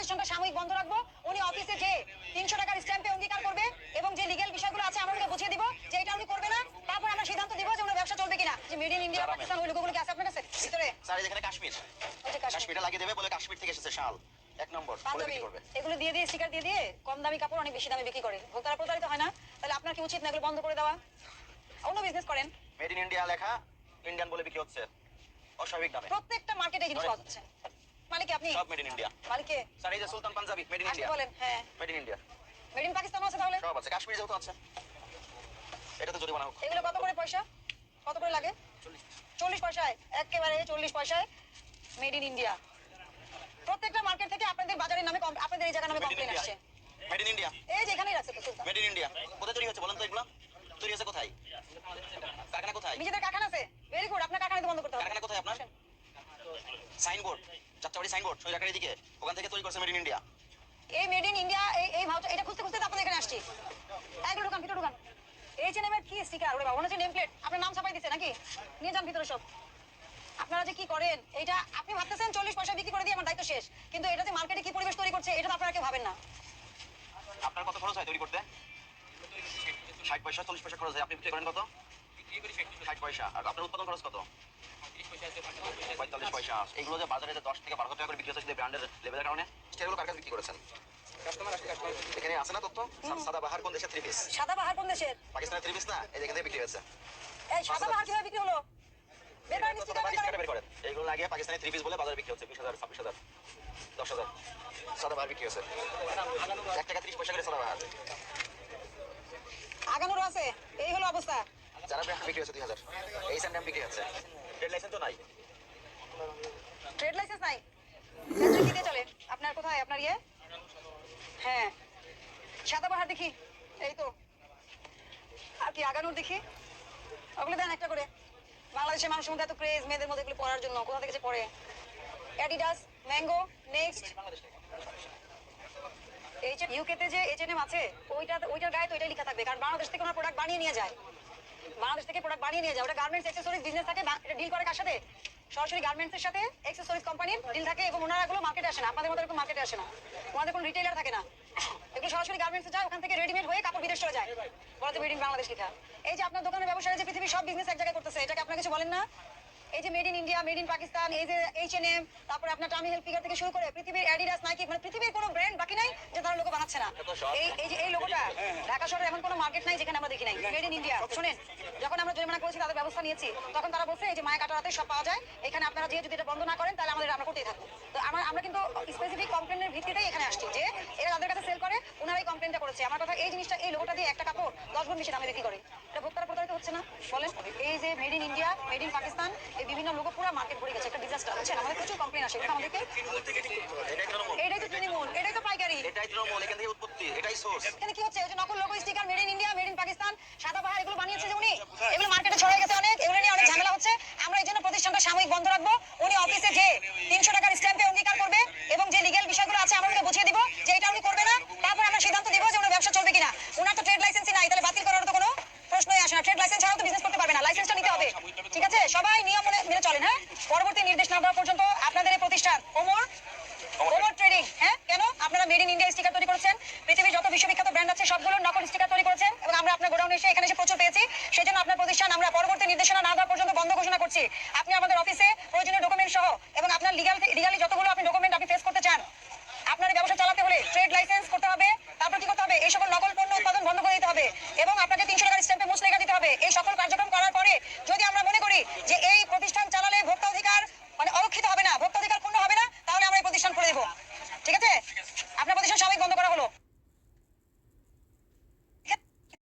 প্রতিষ্ঠানটা সাময়িক বন্ধ রাখবো। উনি অফিসে যে 300 টাকার স্ট্যাম্পে অঙ্গীকার করবে এবং যে লিগ্যাল বিষয়গুলো আছে আমরা ওকে বুঝিয়ে দিব যে এটা উনি করবে না। তারপর আমরা সিদ্ধান্ত দিব যে ওনার ব্যবসা চলবে কিনা। যে মেড ইন ইন্ডিয়া পাকিস্তান ওই লোগোগুলো কি আছে আপনার কাছে ভিতরে? স্যার এখানে কাশ্মীর, কাশ্মীরে লাগিয়ে দেবে বলে কাশ্মীর থেকে এসেছে শাল এক নম্বর বলে বিক্রি করবে। এগুলো দিয়ে দিয়ে স্টিকার দিয়ে দিয়ে কম দামি কাপড় অনেক বেশি দামে বিক্রি করে, ভোক্তারা প্রতারিত হয় না? তাহলে আপনার কি উচিত না এগুলো বন্ধ করে দেওয়া? অন্য বিজনেস করেন। মেড ইন ইন্ডিয়া লেখা ইন্ডিয়ান বলে বিক্রি হচ্ছে অস্বাভাবিক দামে। প্রত্যেকটা মার্কেটে জিনিস পাওয়া যাচ্ছে। মালিক আপনি? সব মেড ইন ইন্ডিয়া। মালিকে? স্যার এই যে Sultan Panjabi made in India. বলেন। হ্যাঁ made in India. Made in পাকিস্তানও আছে তাহলে? সব আছে, কাশ্মীর যেহেতু আছে এটা তো জরিমানা হোক। এগুলো কত করে পয়সা? কত করে লাগে? 40 পয়সায়, একেবারে 40 পয়সায় মেড ইন ইন্ডিয়া। প্রত্যেকটা মার্কেট থেকে আপনাদের বাজারের নামে আপনাদের এই জায়গার নামে কমপ্লেইন আসছে। মেড ইন ইন্ডিয়া এই যে এখানেই রাখছে তো সুলতান। মেড ইন ইন্ডিয়া কোথায় তৈরি হচ্ছে বলেন তো? এগুলো তৈরি হচ্ছে কোথায়? কারখানা কোথায়? নিজেদের কারখানা আছে? ভেরি গুড, আপনার কারখানা বন্ধ করতে হবে। কারখানা কোথায় আপনার? সাইনবোর্ড, যাত্রাবাড়ি সাইনবোর্ড সৈরাকার দিকে, ওখান থেকে তৈরি করছে মেড ইন ইন্ডিয়া। এই মেড ইন ইন্ডিয়া এই ভাউচার এটা খুঁজতে খুঁজতে আপনাদের এখানে আসছি। একটু ঢুকান, ভিতরে ঢুকান। এইচএনএম এর কি স্টিকার? ওরে বাবা, ওনার যে নেম প্লেট আপনার নাম ছাপাই দিছে নাকি? নিয়ে যান ভিতরে সব। আপনারা যে কি করেন এটা আপনি ভাবতেছেন 40 পয়সা বিক্রি করে দিয়ে আমার দায়িত্ব শেষ, কিন্তু এটা যে মার্কেটে কি পরিবেশ তৈরি করছে এটা তো আপনারা কেউ ভাবেন না। আপনার কত খরচ হয় তৈরি করতে? 60 পয়সা 40 পয়সা খরচ হয়। আপনি বিক্রি করেন কত? 60 পয়সা। আর আপনার উৎপাদন খরচ কত? 45 পয়সা। এগুলো যে বাজারে যে 10 থেকে 12 টাকা করে বিক্রি হচ্ছে ব্র্যান্ডের লেভেলের কারণে, সেগুলো কার কাছে বিক্রি করেছেন? এখানে আছে না তথ্য? সাদা বাহার কোন দেশের 3 পিস? সাদা বাহার কোন দেশের? পাকিস্তানের 3 পিস না, এই যেখান থেকে বিক্রি হয়েছে। এই সাদা বাহার কিভাবে বিক্রি হলো? বেকার স্টিকার বের করেন। এইগুলো লাগিয়ে পাকিস্তানের 3 পিস বলে বাজারে বিক্রি হচ্ছে 20,000 26,000 10,000 সাদা বাহার বিক্রি হচ্ছে 1 টাকা 30 পয়সা করে সাদা বাহার। আগানোর আছে। এই হলো অবস্থা। যারা ব্র্যান্ড বিক্রি হচ্ছে 2000, এই সেম দাম বিক্রি হচ্ছে। ট্রেড লাইসেন্স তো নাই। ট্রেড লাইসেন্স নাই? ফ্যাক্টরি কি দিয়ে চলে? আপনার কোথায় আপনার ইয়ে? হ্যাঁ সাদা বাহার দেখি। এই তো। আর কি আগানোর দেখি? ওগুলো দেন একটা করে। বাংলাদেশের মানুষের মধ্যে এত ক্রেজ মেয়েদের মধ্যে এগুলো পড়ার জন্য, কোথা থেকে যে পড়ে। Adidas, mango, next. এই যে ইউকেতে যে এইচএনএম আছে ওইটার গায়ে তো এটাই লেখা থাকবে, কারণ বাংলাদেশ থেকে ওনার প্রোডাক্ট বানিয়ে নিয়ে যায়। বাংলাদেশ থেকে প্রোডাক্ট বানিয়ে নিয়ে যায়। ওটা গার্মেন্টস অ্যাকসেসরিজ বিজনেস থাকে। এটা ডিল করে কার সাথে? সরাসরি গার্মেন্টসের সাথে অ্যাকসেসরিজ কোম্পানির ডিল থাকে এবং ওনারা এগুলো মার্কেটে আসে না। আপনাদের মতো এরকম মার্কেটে আসে না। ওনাদের কোনো রিটেইলার থাকে না। এগুলো সরাসরি গার্মেন্টসে যায়, ওখান থেকে রেডিমেড হয়ে কাপড় বিদেশ চলে যায়। বলতে মেড ইন বাংলাদেশ লেখা। এই যে আপনার দোকানের ব্যবসায়ী যে পৃথিবীর সব বিজনেস এক জায়গায় করতেছে, এটাকে আপনারা কিছু বলেন না? এই যে made in India, made in Pakistan, এই যে এইচএনএম, তারপরে আপনার টামি হেলথকেয়ার থেকে শুরু করে পৃথিবীর অ্যাডিডাস, নাইকি, মানে পৃথিবীর কোনো ব্র্যান্ড বাকি নাই যে তারা লোগো বানাচ্ছে না। এই যে এই লোগোটা ঢাকা শহরে এখন কোনো মার্কেট নাই যেখানে আমরা দেখি নাই মেড ইন ইন্ডিয়া। শুনেন, যখন আমরা জরিমানা করেছি তাদের ব্যবস্থা নিয়েছি, তখন তারা বলছে এই যে মায়া কাটারাতে সব পাওয়া যায়, এখানে আপনারা যে যদি এটা বন্ধ না করেন তাহলে আমাদের আমরা করতেই থাকবো। তো আমরা কিন্তু স্পেসিফিক কমপ্লেনের ভিত্তিতেই এখানে আসছি যে এরা তাদের কাছে সেল করে, ওনারাই কমপ্লেনটা করেছে। আমার কথা এই জিনিসটা, এই লোগোটা দিয়ে একটা কাপড় 10 গুণ বেশি দামে বিক্রি করে। এটা ভোক্তারা প্রতারিত হচ্ছে না বলেন? এই যে made in India, made in Pakistan, এই বিভিন্ন লোগো পুরো মার্কেট ভরে গেছে, একটা ডিজাস্টার। বুঝছেন, আমাদের প্রচুর কমপ্লেন আসে, কিন্তু আমাদেরকে এটাই তো তৃণমূল, এটাই তো পাইকারি, এটাই তৃণমূল, এখান থেকে উৎপত্তি, এটাই সোর্স। এখানে কি হচ্ছে? ওই যে নকল logo, sticker, made in India, made in Pakistan, সাদা বাহার, এগুলো বানিয়েছে যে উনি, এগুলো মার্কেটে ছড়িয়ে গেছে অনেক, এগুলো নিয়ে অনেক ঝামেলা হচ্ছে। আমরা এই জন্য প্রতিষ্ঠানটা সাময়িক বন্ধ রাখবো। উনি অফিসে যে 300 টাকার স্ট্যাম্পে অঙ্গীকার করবে এবং যে লিগ্যাল বিষয়গুলো আছে আমরা ওকে বুঝিয়ে দিব যে এটা উনি করবে না। তারপর আমরা সিদ্ধান্ত দিব যে ওনার ব্যবসা চলবে কিনা। ওনার তো ট্রেড লাইসেন্সই নাই, তাহলে বাতিল করার তো কোনো প্রশ্নই আসে না। ট্রেড লাইসেন্স ছাড়াও তো বিজনেস করতে পারবে না, লাইসেন্সটা নিতে হবে। ঠিক আছে, সবাই নিয়ম মেনে চলেন। হ্যাঁ, পরবর্তী নির্দেশ না দেওয়া পর্যন্ত আপনাদের এই প্রতিষ্ঠান ওমর ট্রেডিং, হ্যাঁ কেন আপনারা মেড ইন ইন্ডিয়া স্টিকার তৈরি করেছেন, পৃথিবীর যত বিশ্ববিখ্যাত ব্র্যান্ড আছে সবগুলোর নকল স্টিকার তৈরি করেছেন এবং আমরা আপনার গোডাউনে এখানে এসে প্রচুর পেয়েছি। সেই জন্য আপনার প্রতিষ্ঠান আমরা পরবর্তী নির্দেশনা না দেওয়া পর্যন্ত বন্ধ ঘোষণা করছি। আপনি আমাদের অফিসে প্রয়োজনীয় ডকুমেন্ট সহ এবং আপনার লিগালি যতগুলো আপনি ডকুমেন্ট আপনি ফেস করতে চান, আপনার এই ব্যবসা চালাতে হলে ট্রেড লাইসেন্স করতে হবে। তারপর কি করতে হবে? এই সকল নকল পণ্য উৎপাদন বন্ধ করে দিতে হবে এবং আপনাকে 300 টাকার স্ট্যাম্পে মুচলেখা দিতে হবে। এই সকল কার্যক্রম করার পরে যদি আমরা মনে করি যে এই প্রতিষ্ঠান চালালে ভোক্তা অধিকার মানে অরক্ষিত হবে না, ভোক্তা অধিকার পূর্ণ হবে না, তাহলে আমরা এই প্রতিষ্ঠান করে দেবো। ঠিক আছে, আপনার প্রতিষ্ঠান সাময়িক বন্ধ করা হলো।